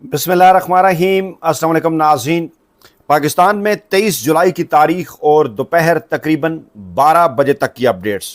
बिस्मिल्लाहिर्रहमानिर्रहीम। अस्सलाम वालेकुम नाज़रीन। पाकिस्तान में 23 जुलाई की तारीख और दोपहर तकरीबन 12 बजे तक की अपडेट्स।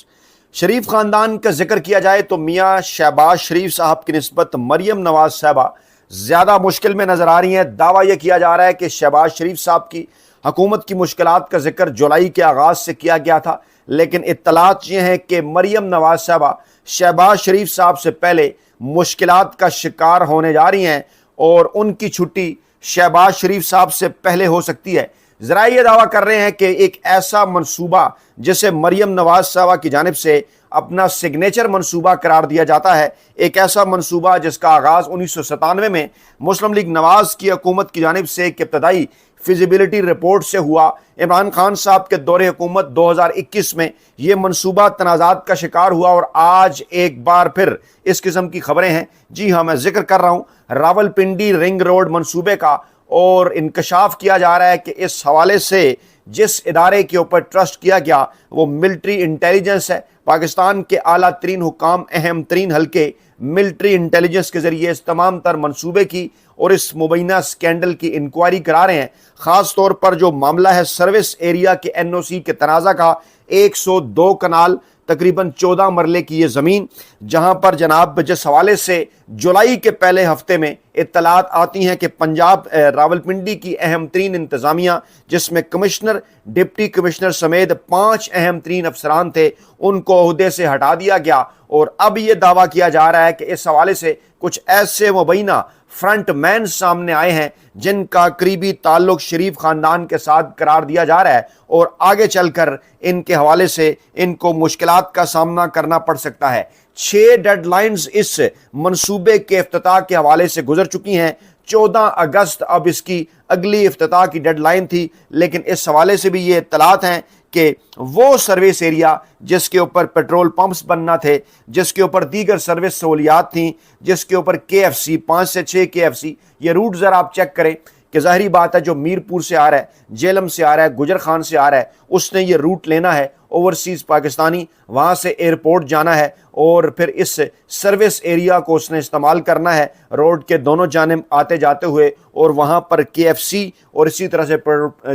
शरीफ ख़ानदान का जिक्र किया जाए तो मियाँ शहबाज शरीफ साहब की निस्बत मरियम नवाज़ साहबा ज़्यादा मुश्किल में नज़र आ रही हैं। दावा यह किया जा रहा है कि शहबाज शरीफ साहब की हुकूमत की मुश्किलात का जिक्र जुलाई के आगाज़ से किया गया था, लेकिन इत्तलात ये हैं कि मरियम नवाज़ साहबा शहबाज शरीफ साहब से पहले मुश्किलात का शिकार होने जा रही हैं और उनकी छुट्टी शहबाज शरीफ साहब से पहले हो सकती है। ज़रा ये दावा कर रहे हैं कि एक ऐसा मंसूबा जिसे मरियम नवाज साहबा की जानिब से अपना सिग्नेचर मंसूबा करार दिया जाता है, एक ऐसा मंसूबा जिसका आगाज़ 1997 में मुस्लिम लीग नवाज की हुकूमत की जानिब से एक इब्तदाई फिजिबिलिटी रिपोर्ट से हुआ। इमरान खान साहब के दौरे हुकूमत 2021 में यह मनसूबा तनाज़ात का शिकार हुआ और आज एक बार फिर इस किस्म की खबरें हैं। जी हाँ, मैं जिक्र कर रहा हूँ रावलपिंडी रिंग रोड मनसूबे का, और इंकशाफ किया जा रहा है कि इस हवाले से जिस इदारे के ऊपर ट्रस्ट किया गया वो मिलिट्री इंटेलिजेंस है। पाकिस्तान के आला तरीन हुकाम अहम तरीन हल्के मिलिट्री इंटेलिजेंस के ज़रिए इस तमाम तर मनसूबे की और इस मुबैना स्कैंडल की इंक्वायरी करा रहे हैं। ख़ास तौर पर जो मामला है सर्विस एरिया के NOC के तनाज़ा का, 102 कनाल तकरीबन 14 मरले की ये ज़मीन, जहां पर जनाब जिस हवाले से जुलाई के पहले हफ्ते में इत्तलात आती हैं कि पंजाब रावलपिंडी की अहम तरीन इंतज़ामिया, जिसमें कमिश्नर, डिप्टी कमिश्नर समेत 5 अहम तरीन अफसरान थे, उनको ओहदे से हटा दिया गया। और अब ये दावा किया जा रहा है कि इस हवाले से कुछ ऐसे मुबैना फ्रंट मैन सामने आए हैं जिनका करीबी ताल्लुक शरीफ खानदान के साथ करार दिया जा रहा है और आगे चलकर इनके हवाले से इनको मुश्किलात का सामना करना पड़ सकता है। 6 डेडलाइंस इस मंसूबे के इफ्तिताह के हवाले से गुजर चुकी हैं। 14 अगस्त अब इसकी अगली इफ्तिताह की डेडलाइन थी, लेकिन इस हवाले से भी ये इत्तलात हैं कि वो सर्विस एरिया जिसके ऊपर पेट्रोल पंप्स बनना थे, जिसके ऊपर दीगर सर्विस सहूलियात थी, जिसके ऊपर KFC 5 से 6 KFC, ये रूट ज़रा आप चेक करें कि ज़ाहिरी बात है जो मीरपुर से आ रहा है, जेलम से आ रहा है, गुजर खान से आ रहा है, उसने ये रूट लेना है ओवरसीज़ पाकिस्तानी, वहाँ से एयरपोर्ट जाना है और फिर इस सर्विस एरिया को उसने इस्तेमाल करना है रोड के दोनों जानिब आते जाते हुए, और वहाँ पर KFC और इसी तरह से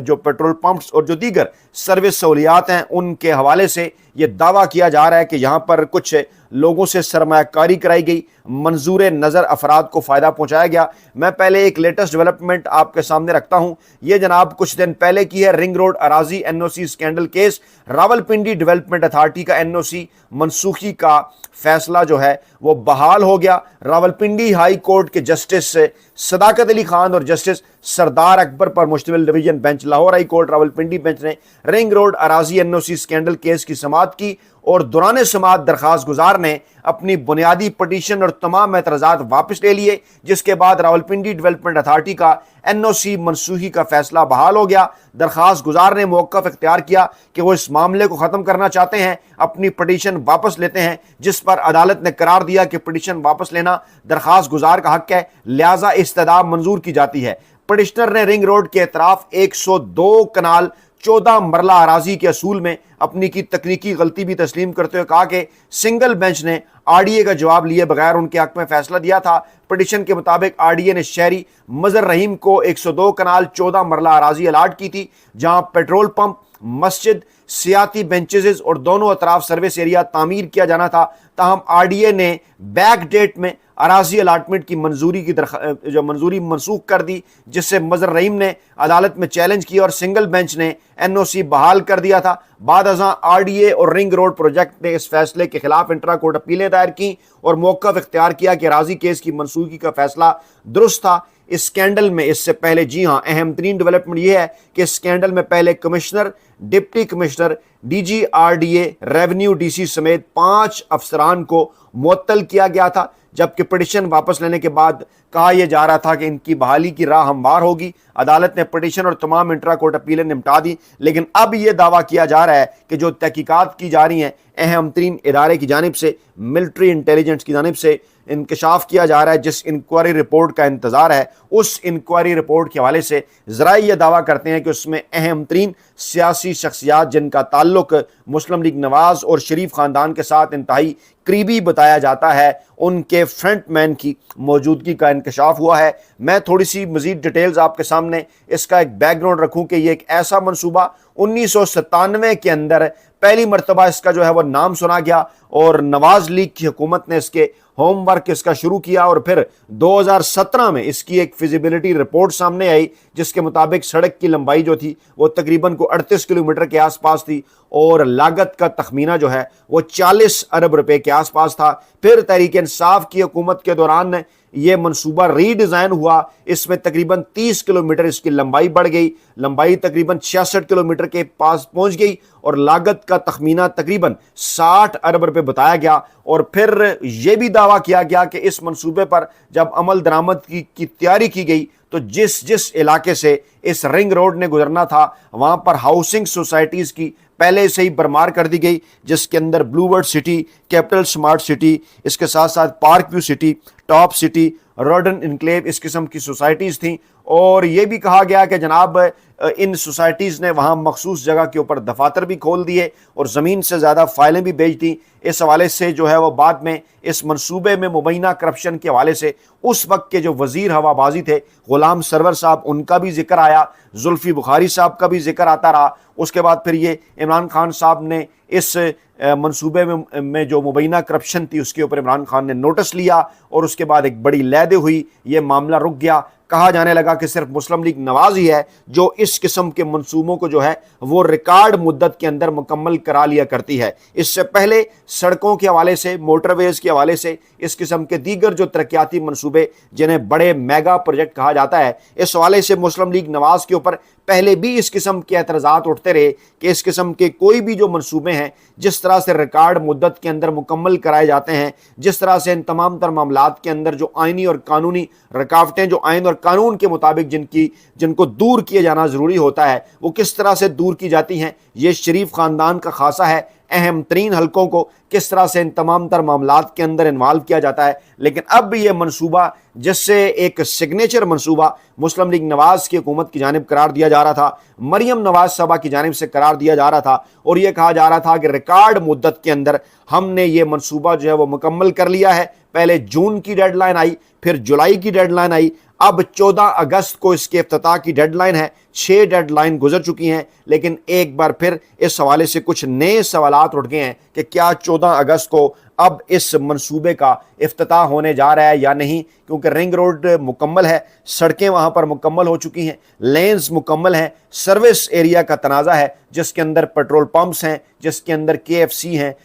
जो पेट्रोल पंप्स और जो दीगर सर्विस सहूलियात हैं उनके हवाले से ये दावा किया जा रहा है कि यहाँ पर कुछ लोगों से सरमायाकारी कराई गई, मंजूर नज़र अफराद को फ़ायदा पहुँचाया गया। मैं पहले एक लेटेस्ट डेवलपमेंट आपके सामने रखता हूँ। ये जनाब कुछ दिन पहले की है। रिंग रोड अराजी NOC scandal case, Rawalpindi development authority का NOC मनसूखी का फैसला जो है वो बहाल हो गया। रावलपिंडी हाई कोर्ट के जस्टिस सदाकत अली खान और जस्टिस सरदार अकबर पर मुश्तमिल division bench Lahore high court Rawalpindi bench ने रिंग रोड अराजी NOC स्कैंडल केस की समाअत की और दौरान समाअत दरखास्त गुजार ने अपनी बुनियादी पटिशन और तमाम एतराज़ात वापस ले लिए, जिसके बाद रावलपिंडी डेवलपमेंट अथॉरिटी का NOC मनसूखी का फैसला बहाल हो गया। दरखास्त गुजार ने मौक़िफ़ इख्तियार किया कि वो इस मामले को ख़त्म करना चाहते हैं, अपनी पटिशन वापस लेते हैं, जिस पर अदालत ने करार दिया कि पटिशन वापस लेना दरखास्त गुजार का हक है, लिहाजा इस्तदा मंजूर की जाती है। पटिशनर ने रिंग रोड के एतराफ़ 102 कनाल 14 मरला अराजी के असूल में अपनी की तकनीकी गलती भी तस्लीम करते हुए कहा कि सिंगल बेंच ने RDA का जवाब लिए बगैर उनके हक में फैसला दिया था। पटिशन के मुताबिक RDA ने शहरी मजर रहीम को 102 कनाल 14 मरला अराजी अलाट की थी, जहां पेट्रोल पंप, मस्जिद, सियाती बेंचेस और दोनों अतराफ सर्विस एरिया तामीर किया जाना था। ताहम RDA ने बैक डेट में अराजी अलाटमेंट की मंजूरी मनसूख कर दी, जिससे मजर रहीम ने अदालत में चैलेंज किया और सिंगल बेंच ने NOC बहाल कर दिया था। बाद अज़ां RDA और रिंग रोड प्रोजेक्ट ने इस फैसले के खिलाफ इंट्रा कोर्ट अपीलें दायर की और मौक़िफ़ इख्तियार किया कि अराजी केस की मनसूखी का फैसला दुरुस्त था। इस स्कैंडल में इससे पहले, जी हाँ, अहम तरीन डेवलपमेंट यह है कि इस स्कैंडल में पहले commissioner, deputy commissioner, DG RDA, revenue DC समेत 5 अफसरान को मुअत्तल किया गया था, जबकि पटिशन वापस लेने के बाद कहा यह जा रहा था कि इनकी बहाली की राह हमवार होगी। अदालत ने पटिशन और तमाम इंट्रा कोर्ट अपीलें निपटा दी, लेकिन अब यह दावा किया जा रहा है कि जो तहकीकात की जा रही हैं अहम तरीन इदारे की जानिब से, मिलिट्री इंटेलिजेंस की जानिब से इंकशाफ किया जा रहा है, जिस इंक्वायरी रिपोर्ट का इंतज़ार है, उस इंक्वायरी रिपोर्ट के हवाले से ज़रा ये दावा करते हैं कि उसमें अहम तरीन सियासी शख्सियात जिनका ताल्लुक मुस्लिम लीग नवाज और शरीफ ख़ानदान के साथ इंतहाई करीबी बताया जाता है, उनके फ्रंट मैन की मौजूदगी का इंकशाफ हुआ है। मैं थोड़ी सी मज़ीद डिटेल्स आपके सामने इसका एक बैकग्राउंड रखूं कि ये एक ऐसा मनसूबा 1997 के अंदर पहली मरतबा इसका जो है वो नाम सुना गया और नवाज लीग की हुकूमत ने इसके होमवर्क इसका शुरू किया और फिर 2017 में इसकी एक फिजिबिलिटी रिपोर्ट सामने आई, जिसके मुताबिक सड़क की लंबाई जो थी वो तकरीबन को 38 किलोमीटर के आसपास थी और लागत का तखमीना जो है वो 40 अरब रुपए के आसपास था। फिर तहरीक इंसाफ की हुकूमत के दौरान ये मनसूबा रीडिज़ाइन हुआ, इसमें तकरीबन 30 किलोमीटर इसकी लंबाई बढ़ गई, लंबाई तकरीबन 66 किलोमीटर के पास पहुंच गई और लागत का तखमीना तकरीबन 60 अरब रुपए बताया गया। और फिर यह भी दावा किया गया कि इस मनसूबे पर जब अमल दरामद की तैयारी की गई तो जिस इलाके से इस रिंग रोड ने गुजरना था वहां पर हाउसिंग सोसाइटीज़ की पहले से ही बरमार कर दी गई, जिसके अंदर Bluebird city, capital smart city, इसके साथ साथ park view city, top city, रॉडन enclave, इस किस्म की सोसाइटीज़ थी। और ये भी कहा गया कि जनाब इन सोसाइटीज़ ने वहाँ मखसूस जगह के ऊपर दफातर भी खोल दिए और ज़मीन से ज़्यादा फाइलें भी बेच दी। इस हवाले से जो है वो बाद में इस मनसूबे में मुबैना करप्शन के हवाले से उस वक्त के जो वज़ीर हवाबाजी थे ग़ुलाम सरवर साहब, उनका भी जिक्र आया, जुल्फ़ी बुखारी साहब का भी जिक्र आता रहा। उसके बाद फिर ये इमरान खान साहब ने इस मनसूबे में जो मुबैना करप्शन थी उसके ऊपर इमरान खान ने नोटिस लिया और उसके बाद एक बड़ी लहदे हुई, ये मामला रुक गया। कहा जाने लगा कि सिर्फ मुस्लिम लीग नवाज ही है जो इस किस्म के मनसूबों को जो है वो रिकॉर्ड मुद्दत के अंदर मुकम्मल करा लिया करती है। इससे पहले सड़कों के हवाले से, मोटरवेज़ के हवाले से, इस किस्म के दीगर जो तरक्याती मनसूबे जिन्हें बड़े मेगा प्रोजेक्ट कहा जाता है, इस हवाले से मुस्लिम लीग नवाज के ऊपर पहले भी इस किस्म के एतराज़ात उठते रहे कि इस किस्म के कोई भी जो मनसूबे हैं जिस तरह से रिकॉर्ड मुद्दत के अंदर मुकम्मल कराए जाते हैं, जिस तरह से इन तमाम तर मामलात के अंदर जो आइनी और कानूनी रुकावटें जो आइन और कानून के मुताबिक जिनको दूर किया जाना ज़रूरी होता है वो किस तरह से दूर की जाती हैं, ये शरीफ ख़ानदान का खासा है। अहम तरीन हलकों को किस तरह से इन तमाम तर मामलात के अंदर इन्वॉल्व किया जाता है। लेकिन अब ये मनसूबा, जिससे एक सिग्नेचर मनसूबा मुस्लिम लीग नवाज की हुकूमत की जानिब करार दिया जा रहा था, मरियम नवाज साहबा की जानिब से करार दिया जा रहा था और यह कहा जा रहा था कि रिकॉर्ड मुद्दत के अंदर हमने ये मनसूबा जो है वो मुकम्मल कर लिया है। पहले जून की डेडलाइन आई, फिर जुलाई की डेडलाइन आई, अब 14 अगस्त को इसके इफ्तिताह की डेडलाइन है। 6 डेडलाइन गुजर चुकी हैं, लेकिन एक बार फिर इस हवाले से कुछ नए सवालात उठ गए हैं कि क्या 14 अगस्त को अब इस मंसूबे का इफ्तिताह होने जा रहा है या नहीं, क्योंकि रिंग रोड मुकम्मल है, सड़कें वहाँ पर मुकम्मल हो चुकी हैं, लेन्स मुकम्मल हैं, सर्विस एरिया का तनाज़ा है जिसके अंदर पेट्रोल पंप्स हैं, जिसके अंदर KFC हैं,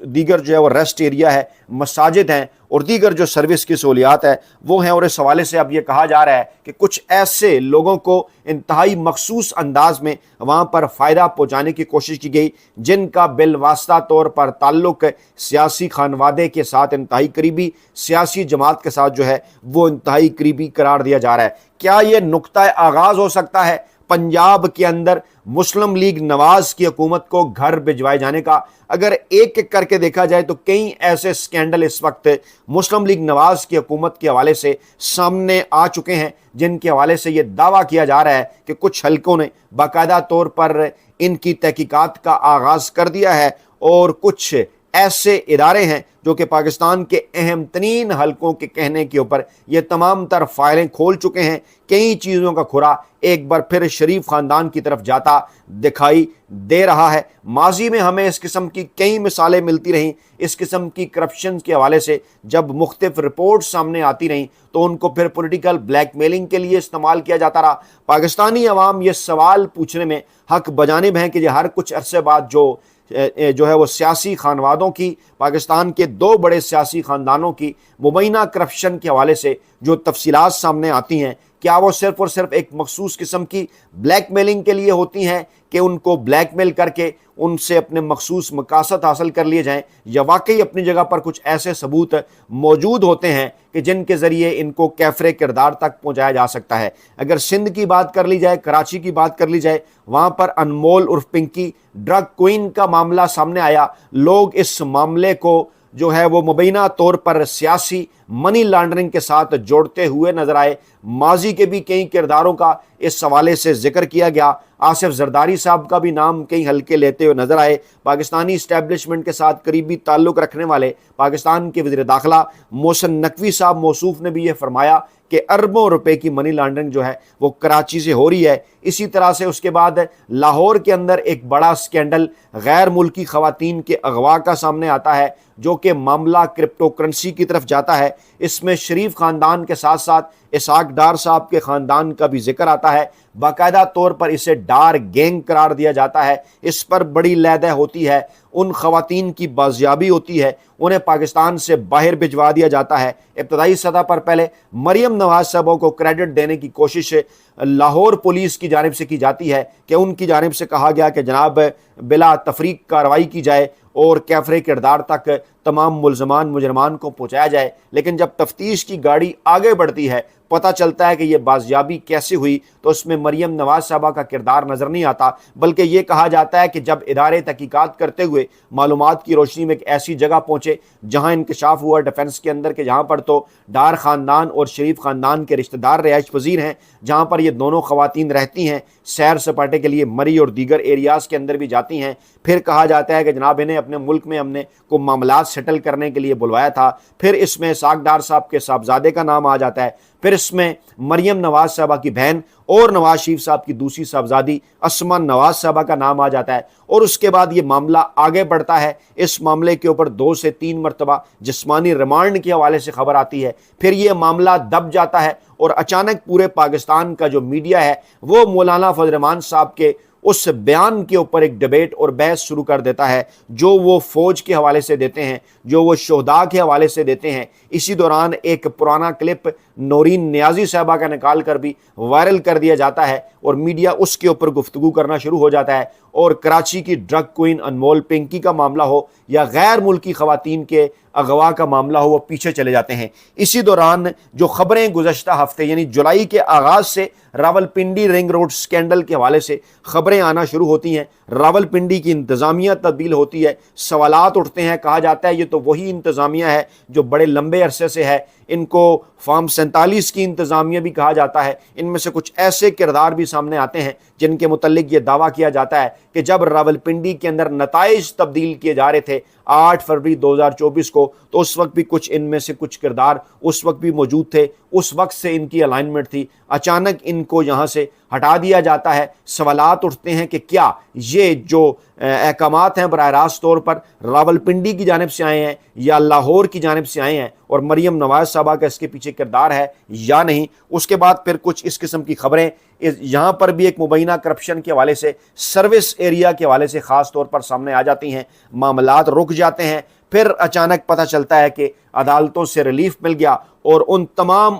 दीगर जो है वो रेस्ट एरिया है, मसाजिद हैं और दीगर जो सर्विस की सहूलियात है वो हैं। और इस हवाले से अब ये कहा जा रहा है कि कुछ ऐसे लोगों को इंतहाई मखसूस अंदाज में वहाँ पर फ़ायदा पहुँचाने की कोशिश की गई जिनका बिलवास्ता तौर पर ताल्लुक़ सियासी खानवादे के साथ, इंतहाई करीबी सियासी जमात के साथ जो है वो इंतहाई करीबी करार दिया जा रहा है। क्या ये नुक्ता आगाज़ हो सकता है पंजाब के अंदर मुस्लिम लीग नवाज की हुकूमत को घर भिजवाए जाने का? अगर एक एक करके देखा जाए तो कई ऐसे स्कैंडल इस वक्त मुस्लिम लीग नवाज की हुकूमत के हवाले से सामने आ चुके हैं जिनके हवाले से ये दावा किया जा रहा है कि कुछ हलकों ने बाकायदा तौर पर इनकी तहकीकात का आगाज़ कर दिया है और कुछ ऐसे इदारे हैं जो कि पाकिस्तान के अहम तरीन हलकों के कहने के ऊपर ये तमाम तर फाइलें खोल चुके हैं। कई चीज़ों का खुरा एक बार फिर शरीफ ख़ानदान की तरफ जाता दिखाई दे रहा है। माजी में हमें इस किस्म की कई मिसालें मिलती रहीं, इस किस्म की करप्शन के हवाले से जब मुख्तलिफ रिपोर्ट सामने आती रहीं तो उनको फिर पॉलिटिकल ब्लैकमेलिंग के लिए इस्तेमाल किया जाता रहा। पाकिस्तानी अवाम ये सवाल पूछने में हक बजानिब हैं कि ये हर कुछ अरसे बाद जो है वो सियासी खानवादों की, पाकिस्तान के 2 बड़े सियासी ख़ानदानों की मुबैना करप्शन के हवाले से जो तफसीलात सामने आती हैं, क्या वो सिर्फ और सिर्फ एक मखसूस किस्म की ब्लैक मेलिंग के लिए होती हैं कि उनको ब्लैक मेल करके उनसे अपने मखसूस मकासद हासिल कर लिए जाएं, या वाकई अपनी जगह पर कुछ ऐसे सबूत मौजूद होते हैं कि जिनके ज़रिए इनको कैफरे किरदार तक पहुंचाया जा सकता है। अगर सिंध की बात कर ली जाए, कराची की बात कर ली जाए, वहाँ पर अनमोल उर्फ पिंकी ड्रग क्वीन का मामला सामने आया। लोग इस मामले को जो है वो मुबैना तौर पर सियासी मनी लॉन्ड्रिंग के साथ जोड़ते हुए नजर आए। माजी के भी कई किरदारों का इस हवाले से जिक्र किया गया। आसिफ जरदारी साहब का भी नाम कई हल्के लेते हुए नजर आए। पाकिस्तानी इस्टेब्लिशमेंट के साथ करीबी ताल्लुक रखने वाले पाकिस्तान के वज़ीर दाखिला मोहसिन नकवी साहब मौसूफ ने भी ये फरमाया कि अरबों रुपए की मनी लॉन्ड्रिंग जो है वो कराची से हो रही है। इसी तरह से उसके बाद लाहौर के अंदर एक बड़ा स्कैंडल गैर मुल्की खवातीन के अगवा का सामने आता है, जो कि मामला क्रिप्टो करेंसी की तरफ जाता है। इसमें शरीफ खानदान के साथ साथ इसहाक डार साहब के खानदान का भी जिक्र आता है। बाकायदा तौर पर इसे डार गैंग करार दिया जाता है। इस पर बड़ी लैदा होती है, उन खवातीन की बाजियाबी होती है, उन्हें पाकिस्तान से बाहर भिजवा दिया जाता है। इब्तदाई सतह पर पहले मरियम नवाज साहब को क्रेडिट देने की कोशिश लाहौर पुलिस की जानिब से की जाती है कि उनकी जानिब से कहा गया कि जनाब बिला तफरीक कार्रवाई की जाए और कैफरे किरदार तक तमाम मुजरमान को पहुंचाया जाए। लेकिन जब तफ्तीश की गाड़ी आगे बढ़ती है, पता चलता है कि यह बाजियाबी कैसे हुई, तो उसमें मरियम नवाज साहबा का किरदार नजर नहीं आता, बल्कि ये कहा जाता है कि जब इदारे तहकीकात करते हुए मालूमात की रोशनी में एक ऐसी जगह पहुंचे जहां इंकशाफ हुआ डिफेंस के अंदर के जहां पर तो डार खानदान और शरीफ खानदान के रिश्तेदार रिहाइश पजीर हैं, जहां पर ये दोनों खवातीन रहती हैं, सैर सपाटे के लिए मरी और दीगर एरियाज के अंदर भी जाती हैं। फिर कहा जाता है कि जनाब इन्हें अपने मुल्क में हमने को मामलात सेटल करने के लिए बुलवाया था। फिर इसमें इसहाक डार साहब के साहबजादे का नाम आ जाता है। फिर इसमें मरियम नवाज साहबा की बहन और नवाज शरीफ साहब की दूसरी साहबजादी अस्मा नवाज साहबा का नाम आ जाता है। और उसके बाद ये मामला आगे बढ़ता है। इस मामले के ऊपर 2 से 3 मरतबा जिस्मानी रिमांड के हवाले से खबर आती है। फिर ये मामला दब जाता है और अचानक पूरे पाकिस्तान का जो मीडिया है वो मौलाना फजल रहमान साहब के उस बयान के ऊपर एक डिबेट और बहस शुरू कर देता है, जो वो फौज के हवाले से देते हैं, जो वो शोहदा के हवाले से देते हैं। इसी दौरान एक पुराना क्लिप नौरीन नियाजी साहबा का निकाल कर भी वायरल कर दिया जाता है और मीडिया उसके ऊपर गुफ्तगू करना शुरू हो जाता है। और कराची की ड्रग क्वीन अनमोल पिंकी का मामला हो या गैर मुल्की खवातीन के अगवा का मामला हो, वो पीछे चले जाते हैं। इसी दौरान जो खबरें गुज़श्ता हफ्ते यानी जुलाई के आगाज़ से रावलपिंडी रिंग रोड स्कैंडल के हवाले से खबरें आना शुरू होती हैं। रावलपिंडी की इंतज़ामिया तब्दील होती है, सवालात उठते हैं। कहा जाता है ये तो वही इंतज़ामिया है जो बड़े लंबे अरसे से है, इनको फार्म 47 की इंतज़ामिया भी कहा जाता है। इनमें से कुछ ऐसे किरदार भी सामने आते हैं जिनके मुतल्लिक ये दावा किया जाता है कि जब रावलपिंडी के अंदर नताइज तब्दील किए जा रहे थे 8 फरवरी 2024 को, तो उस वक्त भी कुछ इनमें से कुछ किरदार उस वक्त भी मौजूद थे। उस वक्त से इनकी अलाइनमेंट थी। अचानक इनको यहाँ से हटा दिया जाता है। सवालात उठते हैं कि क्या ये जो अहकामात हैं बराह रास्त तौर पर रावलपिंडी की जानिब से आए हैं या लाहौर की जानिब से आए हैं, और मरियम नवाज साहबा का इसके पीछे किरदार है या नहीं। उसके बाद फिर कुछ इस किस्म की खबरें यहाँ पर भी एक मुबैना करप्शन के हवाले से, सर्विस एरिया के हवाले से ख़ास तौर पर सामने आ जाती हैं। मामलात रुक जाते हैं। फिर अचानक पता चलता है कि अदालतों से रिलीफ मिल गया और उन तमाम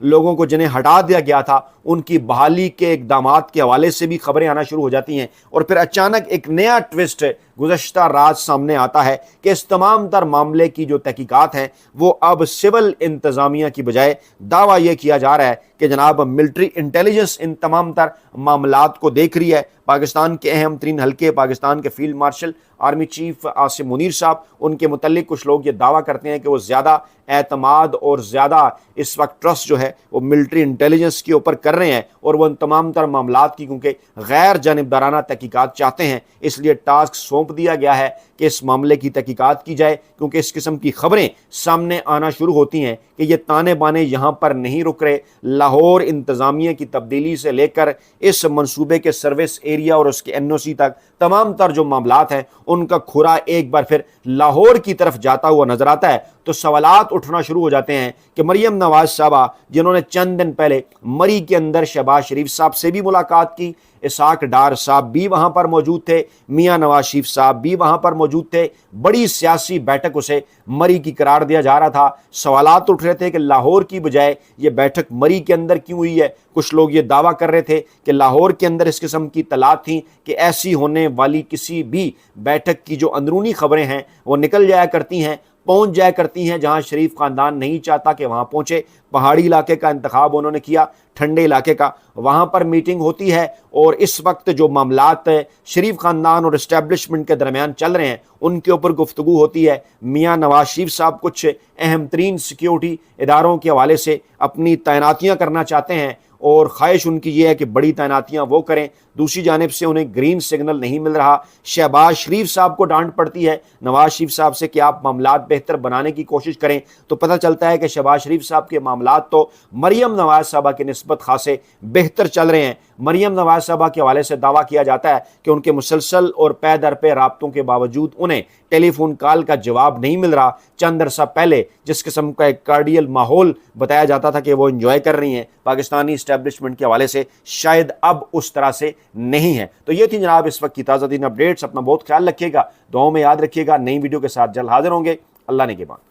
लोगों को जिन्हें हटा दिया गया था उनकी बहाली के इक़दामात के हवाले से भी खबरें आना शुरू हो जाती हैं। और फिर अचानक एक नया ट्विस्ट गुज़श्ता रात सामने आता है कि इस तमाम तर मामले की जो तहकीकात हैं वो अब सिविल इंतज़ामिया की बजाय दावा यह किया जा रहा है कि जनाब मिलिट्री इंटेलिजेंस इन तमाम तर मामलात को देख रही है। पाकिस्तान के अहम तरीन हल्के, पाकिस्तान के field marshal army chief Asim Munir साहब, उनके मुतल्लिक कुछ लोग ये दावा करते हैं कि वो ज़्यादा एतमाद और ज़्यादा इस वक्त ट्रस्ट जो है वो मिलिट्री इंटेलिजेंस के ऊपर कर रहे हैं और वो इन तमाम तर मामलात की क्योंकि गैर जानिबदाराना तहकीकात चाहते हैं, इसलिए टास्क सौंप दिया गया है कि इस मामले की तहकीकात की जाए। क्योंकि इस किस्म की खबरें सामने आना शुरू होती हैं कि ये ताने बाने यहाँ पर नहीं रुक रहे। लाहौर इंतज़ामिया की तब्दीली से लेकर इस मनसूबे के सर्विस एरिया और उसके NOC तक तमाम तर जो मामलात हैं उनका खुरा एक बार फिर लाहौर की तरफ जाता हुआ नजर आता है। تو सवालात उठना शुरू हो जाते हैं कि मरियम नवाज साहबा जिन्होंने चंद दिन पहले मरी के अंदर शहबाज शरीफ साहब से भी मुलाकात की, इसाक डार साहब भी वहां पर मौजूद थे, मियां नवाज शरीफ साहब भी वहां पर मौजूद थे, बड़ी सियासी बैठक उसे मरी की करार दिया जा रहा था। सवालात उठ रहे थे कि लाहौर की बजाय ये बैठक मरी के अंदर क्यों हुई है। कुछ लोग ये दावा कर रहे थे कि लाहौर के अंदर इस किस्म की तलात थी कि ऐसी होने वाली किसी भी बैठक की जो अंदरूनी खबरें हैं वो निकल जाया करती हैं, पहुंच जाया करती हैं जहां शरीफ खानदान नहीं चाहता कि वहां पहुंचे। पहाड़ी इलाके का इंतखाब उन्होंने किया, ठंडे इलाके का, वहां पर मीटिंग होती है और इस वक्त जो मामलात शरीफ खानदान और इस्टेब्लिशमेंट के दरमियान चल रहे हैं उनके ऊपर गुफ्तगू होती है। मियां नवाज शरीफ साहब कुछ अहम तरीन सिक्योरिटी इदारों के हवाले से अपनी तैनातियां करना चाहते हैं और ख्वाहिश उनकी ये है कि बड़ी तैनातियां वो करें। दूसरी जानिब से उन्हें ग्रीन सिग्नल नहीं मिल रहा। शहबाज शरीफ साहब को डांट पड़ती है नवाज शरीफ साहब से कि आप मामलात बेहतर बनाने की कोशिश करें, तो पता चलता है कि शहबाज शरीफ साहब के मामलात तो मरियम नवाज साहबा की निस्बत खासे बेहतर चल रहे हैं। मरियम नवाज साहबा के हवाले से दावा किया जाता है कि उनके मुसलसल और पै दर पे राब्तों के बावजूद उन्हें टेलीफोन कॉल का जवाब नहीं मिल रहा। चंद अरसा पहले जिस किस्म का एक कार्डियल माहौल बताया जाता था कि वो एंजॉय कर रही हैं पाकिस्तानी इस्टेब्लिशमेंट के हवाले से, शायद अब उस तरह से नहीं है। तो ये थी जनाब इस वक्त की ताज़ा तीन अपडेट्स। अपना बहुत ख्याल रखिएगा, दुआओं में याद रखिएगा। नई वीडियो के साथ जल्द हाजिर होंगे। अल्लाह ने के बाद।